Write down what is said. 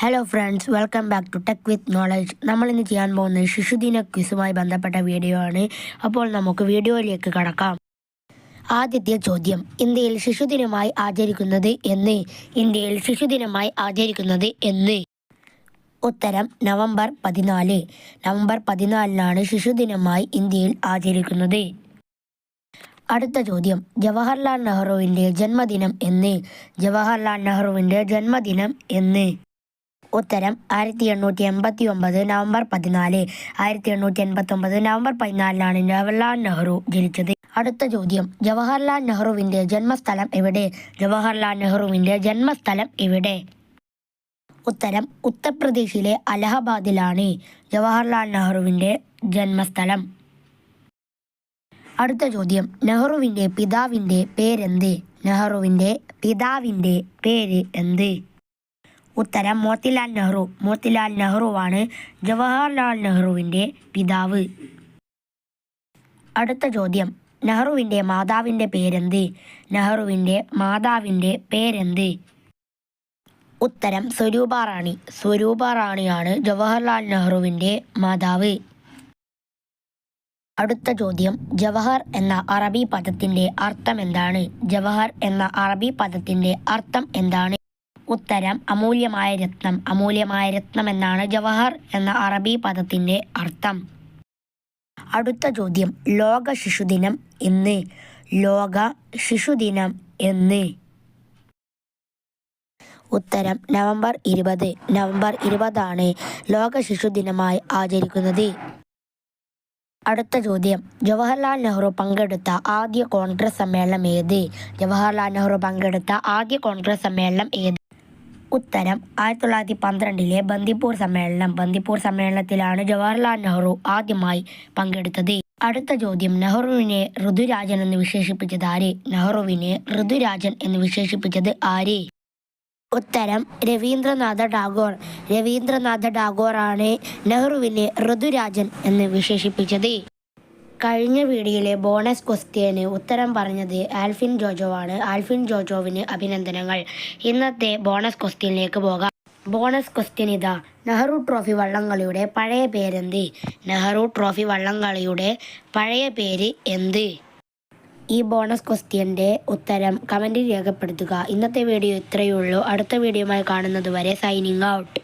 Hello friends, welcome back to tech with knowledge. നമ്മളിന്ന് ചെയ്യാൻ പോകുന്നത് ശിശുദിന ക്വിസുമായി ബന്ധപ്പെട്ട വീഡിയോ ആണ്. അപ്പോൾ നമുക്ക് വീഡിയോയിലേക്ക് കടക്കാം. ആദ്യത്തെ ചോദ്യം, ഇന്ത്യയിൽ ശിശുദിനമായി ആചരിക്കുന്നത് എന്ന്? ഉത്തരം നവംബർ 14. നവംബർ 14 ശിശുദിനമായി ഇന്ത്യയിൽ ആചരിക്കുന്നത്. അടുത്ത ചോദ്യം, ജവഹർലാൽ നെഹ്റുവിൻ്റെ ജന്മദിനം എന്ന്? ഉത്തരം 1889 നവംബർ 14. 1889 നവംബർ 14 ജവഹർലാൽ നെഹ്റു ജനിച്ചത്. അടുത്ത ചോദ്യം, ജവഹർലാൽ നെഹ്റുവിൻ്റെ ജന്മസ്ഥലം എവിടെ? ഉത്തരം ഉത്തർപ്രദേശിലെ അലഹബാദിലാണ് ജവഹർലാൽ നെഹ്റുവിൻ്റെ ജന്മസ്ഥലം. അടുത്ത ചോദ്യം, നെഹ്റുവിൻ്റെ പിതാവിൻ്റെ പേര് എന്ത്? ഉത്തരം മോത്തിലാൽ നെഹ്റു. മോത്തിലാൽ നെഹ്റുവാണ് ജവഹർലാൽ നെഹ്റുവിൻ്റെ പിതാവ്. അടുത്ത ചോദ്യം, നെഹ്റുവിൻ്റെ മാതാവിൻ്റെ പേരെന്ത്? ഉത്തരം സ്വരൂപ റാണി. സ്വരൂപ റാണിയാണ് ജവഹർലാൽ നെഹ്റുവിൻ്റെ മാതാവ്. അടുത്ത ചോദ്യം, ജവഹർ എന്ന അറബി പദത്തിൻ്റെ അർത്ഥം എന്താണ്? ഉത്തരം അമൂല്യമായ രത്നം. അമൂല്യമായ രത്നം എന്നാണ് ജവഹർ എന്ന അറബി പദത്തിൻ്റെ അർത്ഥം. അടുത്ത ചോദ്യം, ലോക ശിശുദിനം എന്ന്? ഉത്തരം നവംബർ 20. നവംബർ 20 ലോക ശിശുദിനമായി ആചരിക്കുന്നത്. അടുത്ത ചോദ്യം, ജവഹർലാൽ നെഹ്റു പങ്കെടുത്ത ആദ്യ കോൺഗ്രസ് സമ്മേളനം ഏത്? ഉത്തരം 1912 ബന്ദിപ്പൂർ സമ്മേളനം. ബന്ദിപ്പൂർ സമ്മേളനത്തിലാണ് ജവഹർലാൽ നെഹ്റു ആദ്യമായി പങ്കെടുത്തത്. അടുത്ത ചോദ്യം, നെഹ്റുവിനെ ഋതുരാജൻ എന്ന് വിശേഷിപ്പിച്ചത് ആര്? ഉത്തരം രവീന്ദ്രനാഥ ടാഗോറാണ് നെഹ്റുവിനെ ഋതുരാജൻ എന്ന് വിശേഷിപ്പിച്ചത്. കഴിഞ്ഞ വീഡിയോയിലെ ബോണസ് ക്വസ്റ്റ്യന് ഉത്തരം പറഞ്ഞത് ആൽഫിൻ ജോജോ ആണ്. ആൽഫിൻ ജോജോവിന് അഭിനന്ദനങ്ങൾ. ഇന്നത്തെ ബോണസ് ക്വസ്റ്റ്യനിലേക്ക് പോകാം. ബോണസ് ക്വസ്റ്റ്യൻ ഇതാ, നെഹ്റു ട്രോഫി വള്ളംകളിയുടെ പഴയ പേര് എന്ത്? ഈ ബോണസ് ക്വസ്റ്റ്യൻ്റെ ഉത്തരം കമൻറ്റിൽ രേഖപ്പെടുത്തുക. ഇന്നത്തെ വീഡിയോ ഇത്രയേ ഉള്ളൂ. അടുത്ത വീഡിയോയുമായി കാണുന്നത് വരെ സൈനിങ് ഔട്ട്.